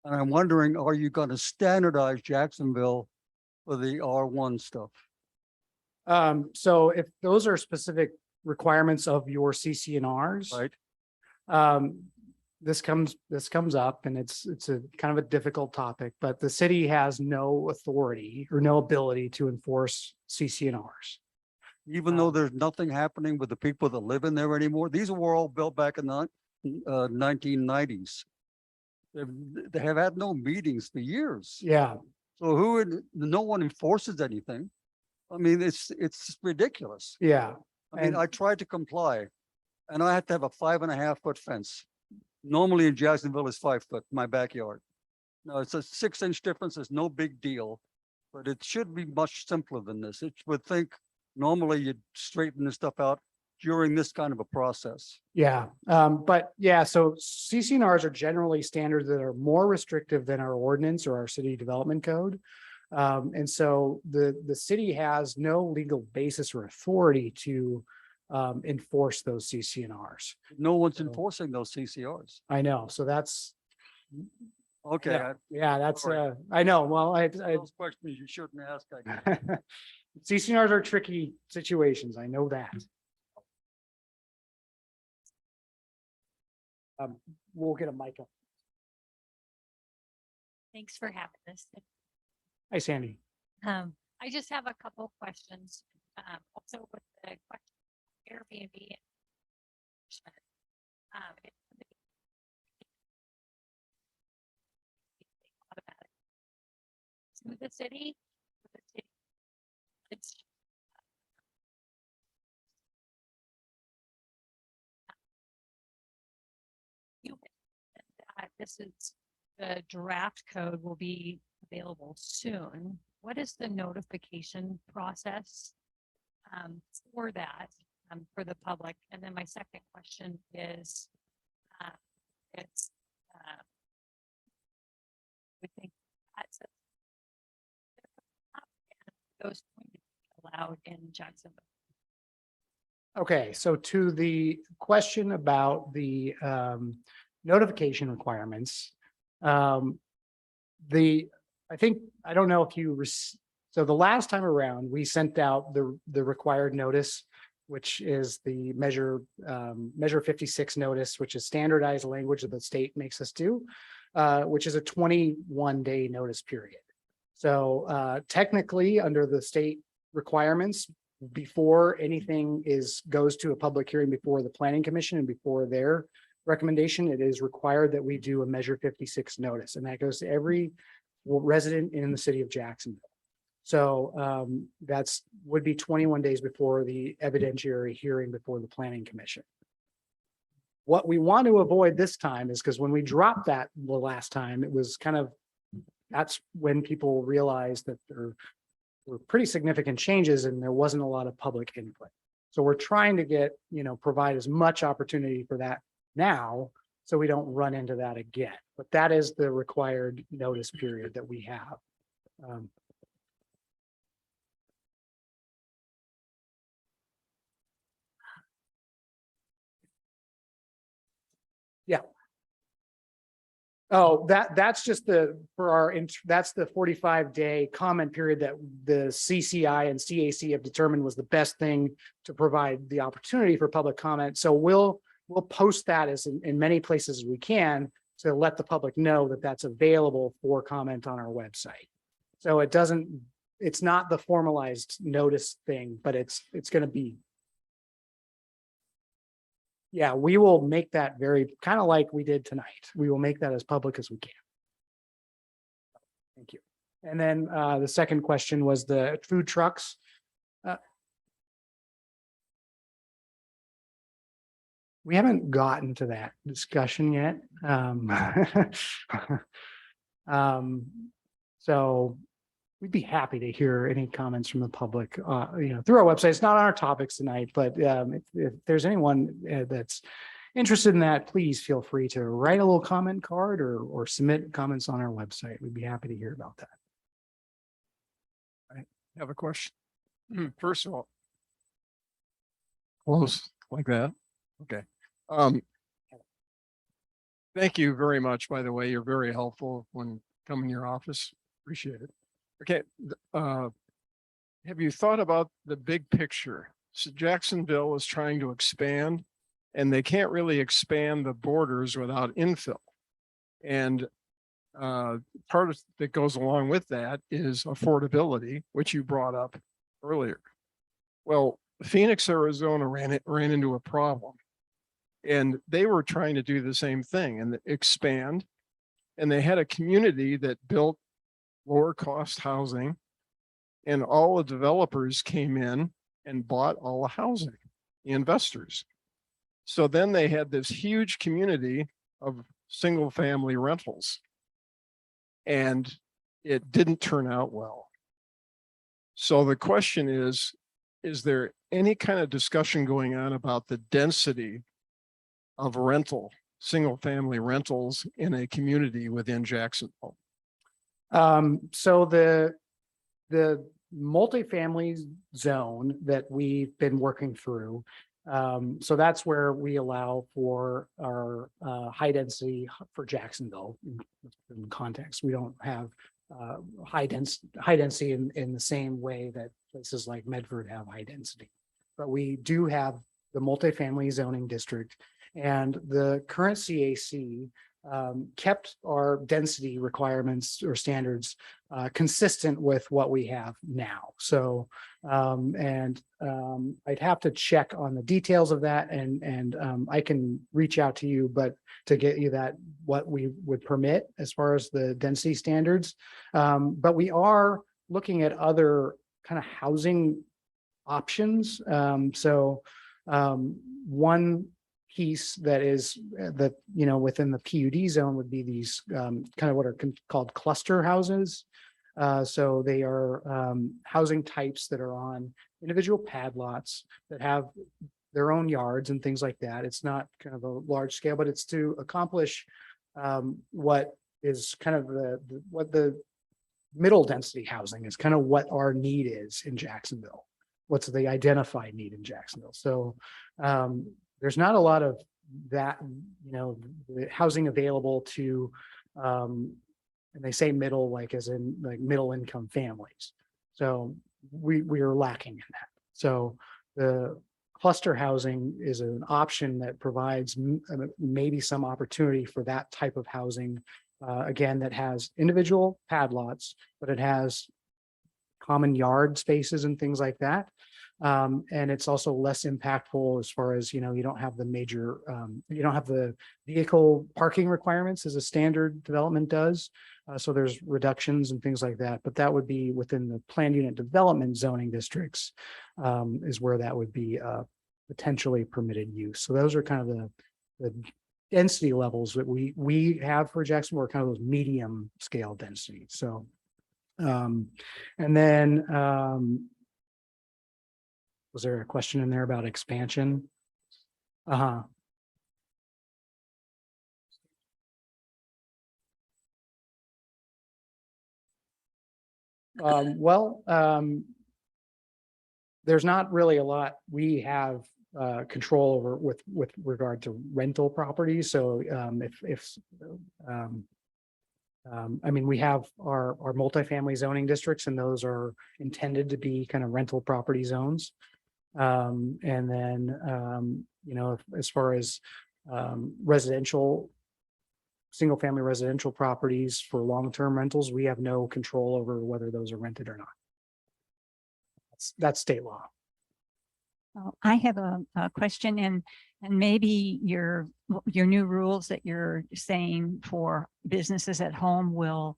And I'm wondering, are you going to standardize Jacksonville for the R1 stuff? So if those are specific requirements of your CCNRs, Right. This comes up, and it's a kind of a difficult topic, but the city has no authority or no ability to enforce CCNRs. Even though there's nothing happening with the people that live in there anymore. These were all built back in the 1990s. They have had no meetings for years. Yeah, So no one enforces anything. I mean, it's ridiculous. yeah. I mean, And- I tried to comply and I had to have a 5.5 foot fence. Normally in Jacksonville is 5 foot, my backyard. Now it's a 6-inch difference. It's no big deal, but it should be much simpler than this. It would think normally you'd straighten this stuff out during this kind of a process. Yeah, but yeah, so CCNRs are generally standards that are more restrictive than our ordinance or our city development code. And so the city has no legal basis or authority to enforce those CCNRs. No one's So- enforcing those CCRs. I know, so that's, Okay. yeah, that's, Sorry. I know, well, Those questions you shouldn't ask, I guess. CCNRs are tricky situations, I know that. We'll get a mic up. Thanks for having this. Hi, Sandy. I just have a couple questions. Also with the question Airbnb. If somebody- To the city. It's you that this is the draft code will be available soon. What is the notification process for that for the public? And then my second question is, it's we think that's those going to be allowed in Jacksonville. Okay, so to the question about the notification requirements. I think, I don't know if you, so the last time around, we sent out the required notice, which is the measure 56 notice, which is standardized language that the state makes us do, which is a 21-day notice period. So technically, under the state requirements, before anything goes to a public hearing before the planning commission and before their recommendation, it is required that we do a measure 56 notice, and that goes to every resident in the city of Jacksonville. So that's would be 21 days before the evidentiary hearing before the planning commission. What we want to avoid this time is because when we dropped that the last time, it was kind of, that's when people realized that there were pretty significant changes and there wasn't a lot of public input. So we're trying to get, provide as much opportunity for that now, so we don't run into that again. But that is the required notice period that we have. Yeah. Oh, that's just that's the 45-day comment period that the CCI and CAC have determined was the best thing to provide the opportunity for public comment. So we'll post that as in many places as we can to let the public know that that's available for comment on our website. So it's not the formalized notice thing, but it's going to be. Yeah, we will make that very kind of like we did tonight. We will make that as public as we can. Thank you. And then the second question was the food trucks. We haven't gotten to that discussion yet. So we'd be happy to hear any comments from the public, through our website. It's not on our topics tonight, but if there's anyone that's interested in that, please feel free to write a little comment card or submit comments on our website. We'd be happy to hear about that. I have a question. First of all, close like that. Okay. Thank you very much, by the way. You're very helpful when coming to your office. Appreciate it. Okay. Have you thought about the big picture? So Jacksonville is trying to expand, and they can't really expand the borders without infill. And part of that goes along with that is affordability, which you brought up earlier. Well, Phoenix, Arizona ran into a problem, and they were trying to do the same thing and expand. And they had a community that built lower cost housing, and all the developers came in and bought all the housing, the investors. So then they had this huge community of single family rentals. And it didn't turn out well. So the question is there any kind of discussion going on about the density of single family rentals in a community within Jacksonville? So the multifamily zone that we've been working through, so that's where we allow for our high density for Jacksonville in context. We don't have high density in the same way that places like Medford have high density. But we do have the multifamily zoning district, and the current CAC kept our density requirements or standards consistent with what we have now. So I'd have to check on the details of that, and I can reach out to you, but to get you that what we would permit as far as the density standards. But we are looking at other kind of housing options. One piece that is that, within the PUD zone would be these kind of what are called cluster houses. So they are housing types that are on individual pad lots that have their own yards and things like that. It's not kind of a large scale, but it's to accomplish what is kind of what the middle density housing is, kind of what our need is in Jacksonville. What's the identified need in Jacksonville? So there's not a lot of that, the housing available to, and they say middle, like as in like middle income families. So we are lacking in that. So the cluster housing is an option that provides maybe some opportunity for that type of housing. Again, that has individual pad lots, but it has common yard spaces and things like that. And it's also less impactful as far as, you don't have the major, you don't have the vehicle parking requirements as a standard development does. So there's reductions and things like that, but that would be within the planned unit development zoning districts, is where that would be potentially permitted use. So those are kind of the density levels that we have for Jacksonville, are kind of those medium scale density. So, and then, was there a question in there about expansion? There's not really a lot we have control over with regard to rental properties. So I mean, we have our multifamily zoning districts, and those are intended to be kind of rental property zones. And then, as far as residential, single family residential properties for long-term rentals, we have no control over whether those are rented or not. That's state law. I have a question, and maybe your new rules that you're saying for businesses at home will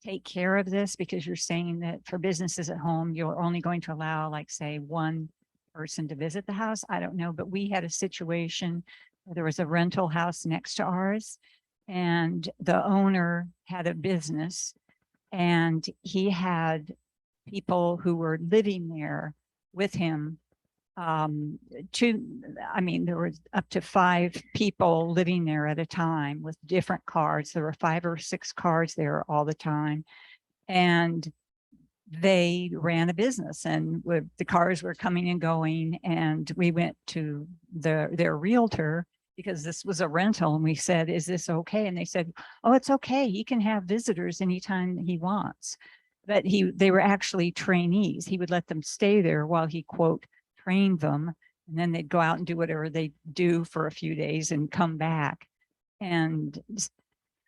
take care of this, because you're saying that for businesses at home, you're only going to allow, like, say, one person to visit the house. I don't know, but we had a situation where there was a rental house next to ours, and the owner had a business, and he had people who were living there with him. There was up to 5 people living there at a time with different cars. There were 5 or 6 cars there all the time. And they ran a business, and the cars were coming and going. And we went to their realtor, because this was a rental, and we said, is this okay? And they said, oh, it's okay. He can have visitors anytime he wants. But they were actually trainees. He would let them stay there while he, quote, trained them, and then they'd go out and do whatever they do for a few days and come back. And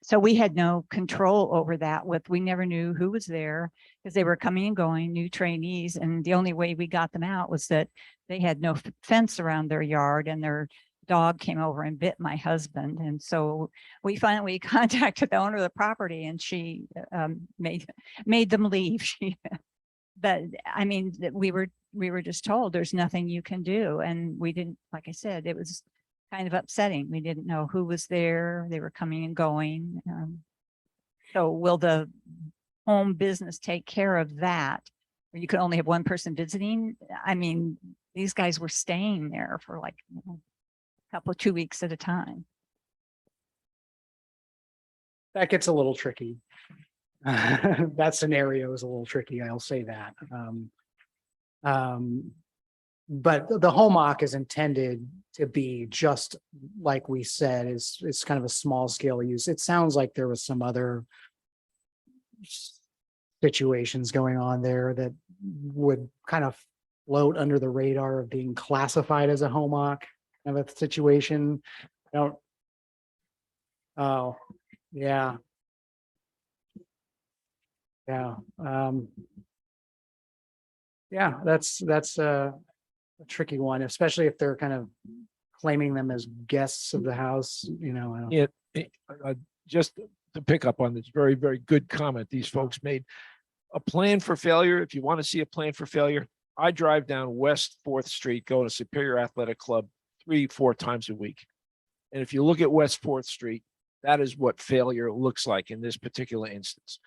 so we had no control over that. We never knew who was there, because they were coming and going, new trainees. And the only way we got them out was that they had no fence around their yard, and their dog came over and bit my husband. And so we finally contacted the owner of the property, and she made them leave. But I mean, we were just told there's nothing you can do. And we didn't, like I said, it was kind of upsetting. We didn't know who was there. They were coming and going. So will the home business take care of that? Or you could only have one person visiting? I mean, these guys were staying there for like a couple, 2 weeks at a time. That gets a little tricky. That scenario is a little tricky, I'll say that. But the home occ is intended to be just like we said, it's kind of a small scale use. It sounds like there was some other situations going on there that would kind of float under the radar of being classified as a home occ kind of a situation. I don't. Oh, yeah. Yeah. Yeah, that's a tricky one, especially if they're kind of claiming them as guests of the house, you know. I don't- Just to pick up on this very, very good comment these folks made. A plan for failure, if you want to see a plan for failure, I drive down West 4th Street, going to Superior Athletic Club 3-4 times a week. And if you look at West 4th Street, that is what failure looks like in this particular instance.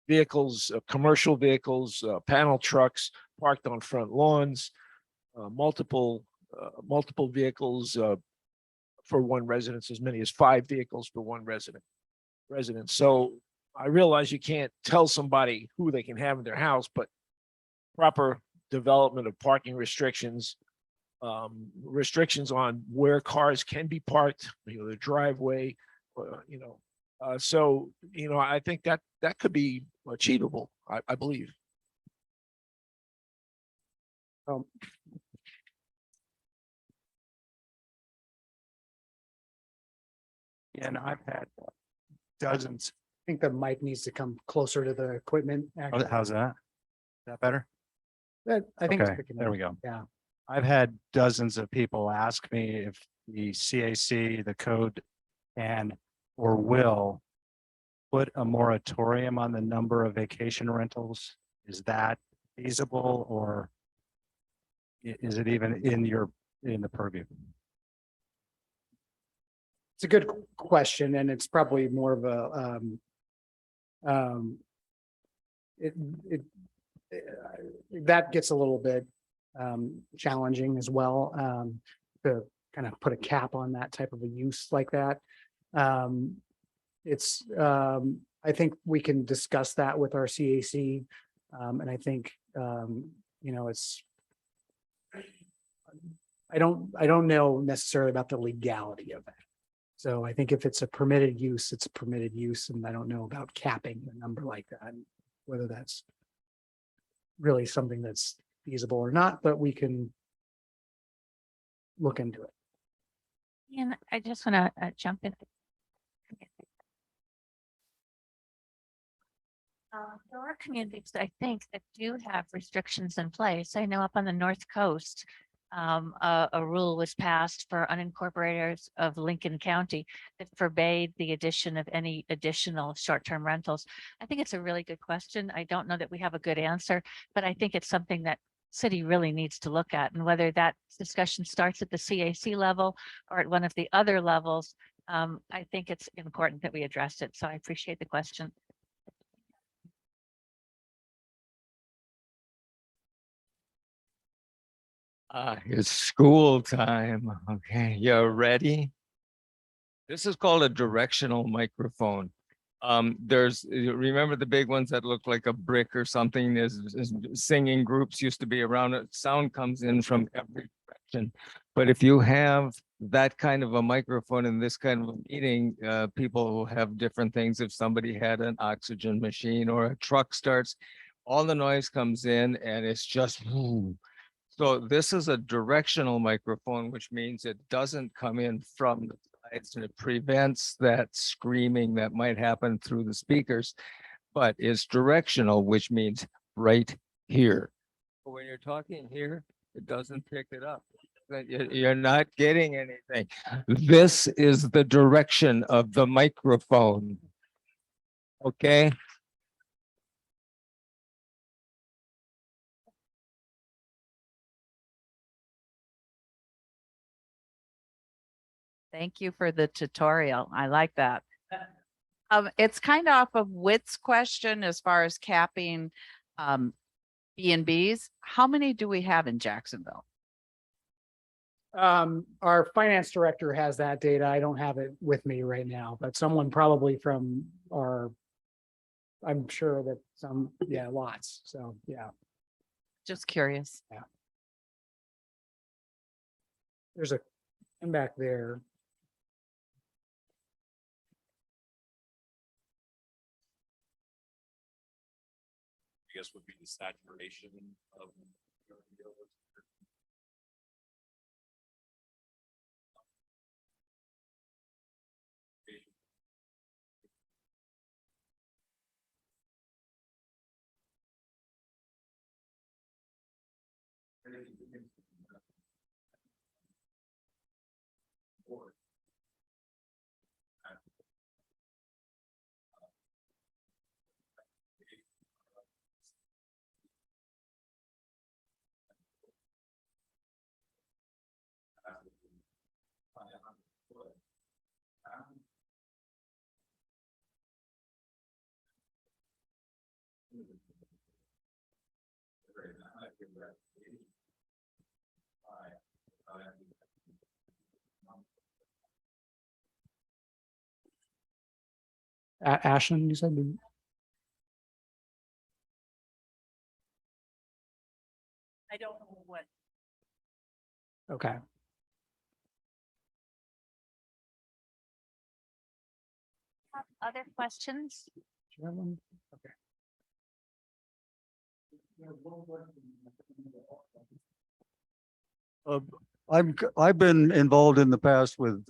Vehicles, commercial vehicles, panel trucks parked on front lawns, multiple vehicles for one residence, as many as 5 vehicles for one resident. So I realize you can't tell somebody who they can have in their house, but proper development of parking restrictions, restrictions on where cars can be parked, the driveway, so, I think that could be achievable, I believe. And I've had dozens. I think the mic needs to come closer to the equipment. Actually. How's that? Is that better? I think it's Okay, picking there up. we go. Yeah. I've had dozens of people ask me if the CAC, the code can or will put a moratorium on the number of vacation rentals. Is that feasible, or is it even in the purview? It's a good question, and it's probably more of a that gets a little bit challenging as well, to kind of put a cap on that type of a use like that. I think we can discuss that with our CAC, and I think it's. I don't know necessarily about the legality of that. So I think if it's a permitted use, it's a permitted use, and I don't know about capping a number like that, whether that's really something that's feasible or not, but we can look into it. And I just want to jump in. There are communities, I think, that do have restrictions in place. I know up on the North Coast, a rule was passed for unincorporators of Lincoln County that forbade the addition of any additional short-term rentals. I think it's a really good question. I don't know that we have a good answer, but I think it's something that city really needs to look at, and whether that discussion starts at the CAC level or at one of the other levels, I think it's important that we address it. So I appreciate the question. It's school time. Okay, you ready? This is called a directional microphone. Remember the big ones that look like a brick or something? There's singing groups used to be around it. Sound comes in from every direction. But if you have that kind of a microphone in this kind of a meeting, people will have different things. If somebody had an oxygen machine or a truck starts, all the noise comes in and it's just, whoo. So this is a directional microphone, which means it doesn't come in from the sides, and it prevents that screaming that might happen through the speakers, but it's directional, which means right here. But when you're talking here, it doesn't pick it up. You're not getting anything. This is the direction of the microphone. Okay. Thank you for the tutorial. I like that. It's kind of off of Whit's question as far as capping B and Bs. How many do we have in Jacksonville? Our finance director has that data. I don't have it with me right now, but someone probably from I'm sure that lots. So, yeah, Just curious. there's a, and back there. I guess would be the saturation of. Ashland, you said? I don't know what. Okay. Other questions? Do you have one? Okay. I've been involved in the past with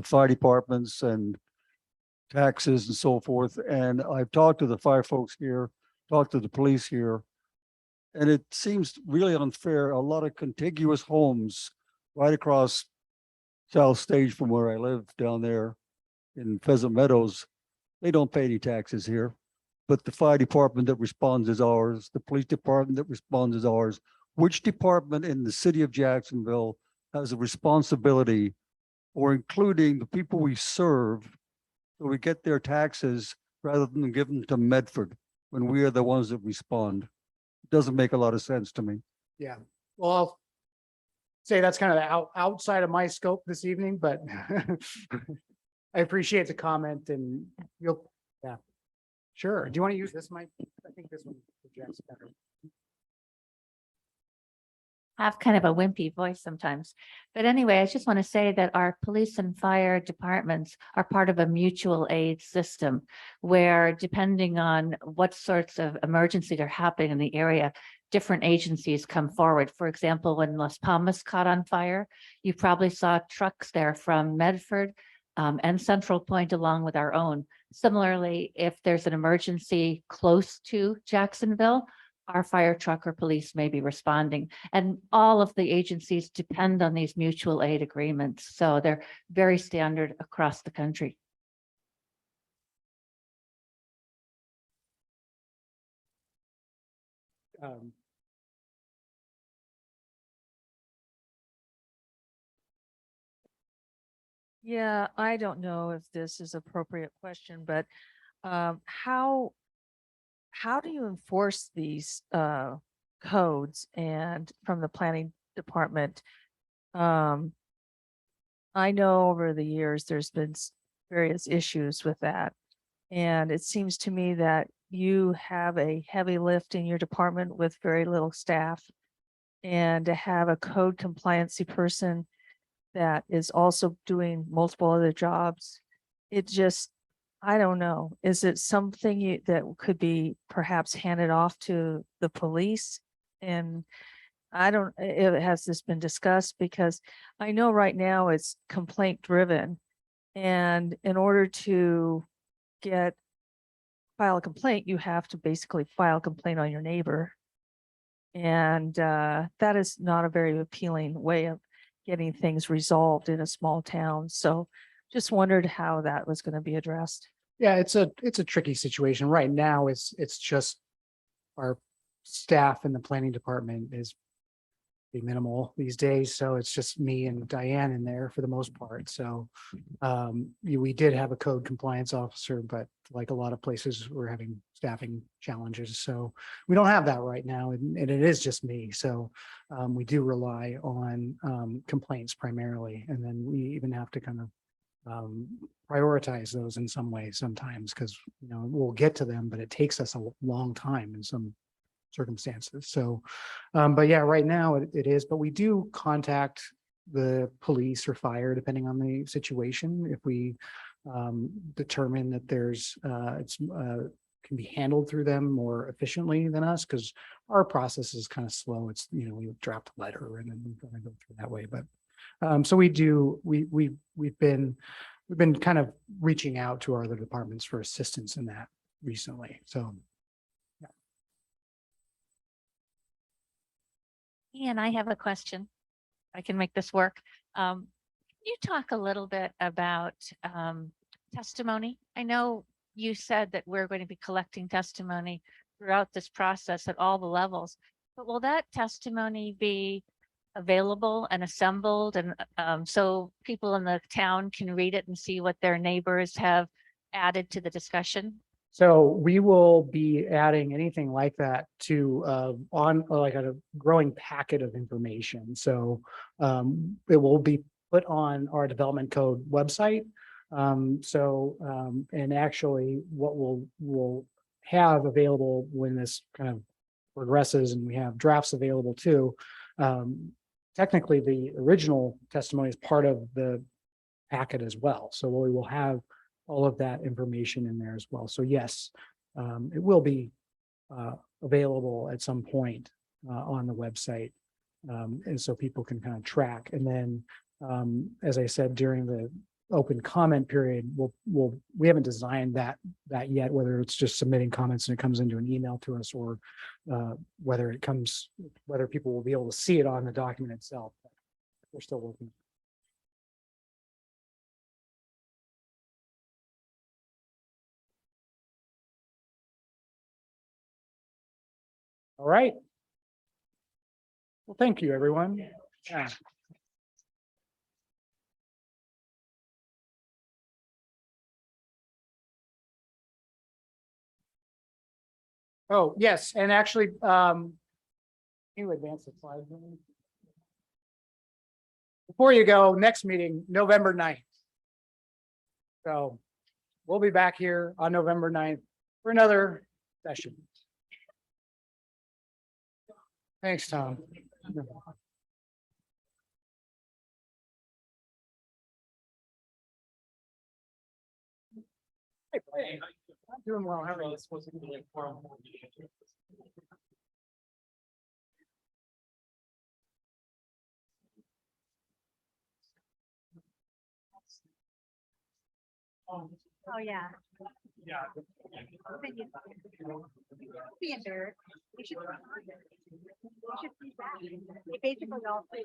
fire departments and taxes and so forth, and I've talked to the fire folks here, talked to the police here. And it seems really unfair. A lot of contiguous homes right across South Stage from where I live down there in Pheasant Meadows, they don't pay any taxes here. But the fire department that responds is ours, the police department that responds is ours. Which department in the city of Jacksonville has a responsibility for including the people we serve so we get their taxes rather than give them to Medford when we are the ones that respond? It doesn't make a lot of sense to me. Yeah, well, I'll say that's kind of outside of my scope this evening, but I appreciate the comment and yeah, sure. Do you want to use this mic? I think this one projects better. Have kind of a wimpy voice sometimes. But anyway, I just want to say that our police and fire departments are part of a mutual aid system where depending on what sorts of emergencies are happening in the area, different agencies come forward. For example, when Las Palmas caught on fire, you probably saw trucks there from Medford and Central Point along with our own. Similarly, if there's an emergency close to Jacksonville, our fire truck or police may be responding. And all of the agencies depend on these mutual aid agreements. So they're very standard across the country. Yeah, I don't know if this is appropriate question, but how do you enforce these codes and from the planning department? I know over the years there's been various issues with that. And it seems to me that you have a heavy lift in your department with very little staff. And to have a code compliancy person that is also doing multiple other jobs, it just, I don't know. Is it something that could be perhaps handed off to the police? And I don't, has this been discussed? Because I know right now it's complaint driven. And in order to file a complaint, you have to basically file a complaint on your neighbor. And that is not a very appealing way of getting things resolved in a small town. So just wondered how that was going to be addressed. Yeah, it's a tricky situation. Right now, it's just our staff in the planning department is pretty minimal these days. So it's just me and Diane in there for the most part. So we did have a code compliance officer, but like a lot of places, we're having staffing challenges. So we don't have that right now, and it is just me. So we do rely on complaints primarily, and then we even have to kind of prioritize those in some way sometimes, because we'll get to them, but it takes us a long time in some circumstances. So but yeah, right now it is, but we do contact the police or fire depending on the situation. If we determine that there's can be handled through them more efficiently than us, because our process is kind of slow. It's we draft a letter and then we're going to go through that way. But so we've been kind of reaching out to our other departments for assistance in that recently. So Ian, I have a question. I can make this work. Can you talk a little bit about testimony? I know you said that we're going to be collecting testimony throughout this process at all the levels, but will that testimony be available and assembled, and so people in the town can read it and see what their neighbors have added to the discussion? So we will be adding anything like that to on like a growing packet of information. So it will be put on our development code website. And actually what we'll have available when this kind of progresses and we have drafts available too. Technically, the original testimony is part of the packet as well. So we will have all of that information in there as well. So yes, it will be available at some point on the website. And so people can kind of track. And then, as I said, during the open comment period, we haven't designed that yet, whether it's just submitting comments and it comes into an email to us, or whether people will be able to see it on the document itself. We're still working. All right. Well, thank you, everyone. Yeah. Oh, yes, and actually, can you advance the slide? Before you go, next meeting, November 9th. So we'll be back here on November 9th for another session. Thanks, Tom. Hey, I'm doing well. How are you? Oh, yeah. Yeah. Be embarrassed. You should see that. They basically all say